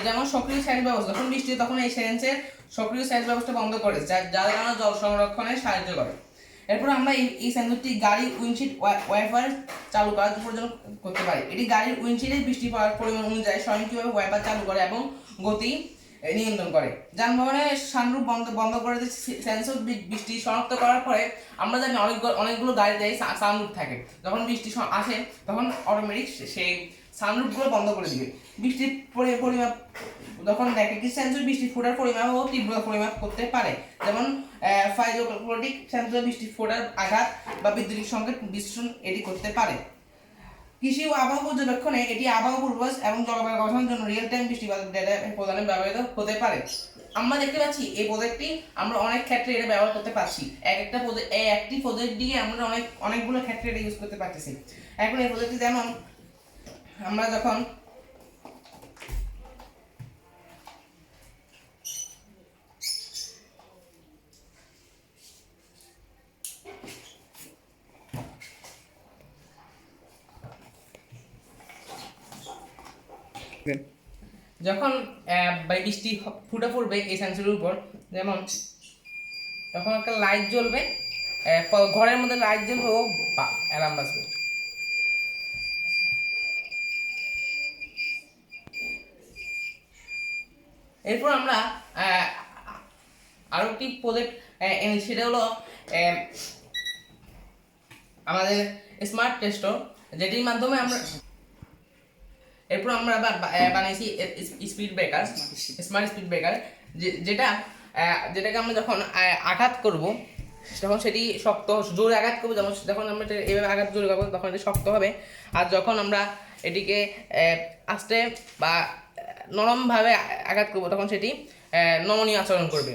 যেমন সক্রিয় সাইলেন্স ব্যবস্থা, যখন বৃষ্টি তখন এই সাইলেন্সের সক্রিয় সাইলেন্স ব্যবস্থা বন্ধ করে, যার কারণে জল সংরক্ষণে সাহায্য করে। এরপর আমরা এই সেন্সরটি গাড়ির উইন্ডশিল্ড ওয়াইপার চালু করার জন্য করতে পারি। এটি গাড়ির উইন্ডশিল্ডে বৃষ্টি পড়ার পরিমাণ অনুযায়ী স্বয়ংক্রিয়ভাবে ওয়াইপার চালু করে এবং গতি নিয়ন্ত্রণ করে। যানবাহনের সানরুফ বন্ধ করে সেন্সর বৃষ্টি শনাক্ত করার পরে আমরা জানি অনেকগুলো গাড়িতে সানরুফ থাকে, যখন বৃষ্টি আসে তখন অটোমেটিক সেই সানরুফগুলো বন্ধ করে দিবে। বৃষ্টির পরিমাপ যখন দেখে কি সেন্সর বৃষ্টি ফোটার পরিমাপ ও তীব্রতা পরিমাপ করতে পারে, যেমন ফাইজোক্লোটিক সেন্সর বৃষ্টি ফোটার আঘাত বা বিদ্যুতিক সংকেত বিশ্লেষণ এটি করতে কৃষি ও আবহাওয়া পর্যবেক্ষণে এটি আবহাওয়া পূর্বাভাস এবং জলবায়ু গবেষণার জন্য রিয়েল টাইম বৃষ্টিপাত ডেটা প্রদানে ব্যবহৃত হতে পারে। আমরা দেখতে পাচ্ছি এই প্রজেক্টটি আমরা অনেক ক্ষেত্রে এটা ব্যবহার করতে পারছি। একটি প্রজেক্ট দিয়ে আমরা অনেকগুলো ক্ষেত্রে এটা ইউজ করতে পারতেছি। এখন এই প্রজেক্টটি যেমন আমরা যখন যখন বৃষ্টি ফুটে পড়বে এই সেন্সরের উপর, যেমন তখন একটা লাইট জ্বলবে, ঘরের মধ্যে লাইট জ্বলবে ও অ্যালার্ম বাজবে। এরপর আমরা আরো একটি প্রজেক্ট সেটা হলো আমাদের স্মার্ট টেস্টর, যেটির মাধ্যমে আমরা এরপর আমরা বানিয়েছি speed breaker, smart speed breaker, যেটাকে আমরা যখন আঘাত করব তখন সেটি শক্ত, জোরে আঘাত করবো, যখন আমরা এইভাবে আঘাত জোরে করবো তখন এটি শক্ত হবে, আর যখন আমরা এটিকে আস্তে বা নরমভাবে আঘাত করবো তখন সেটি নমনীয় আচরণ করবে।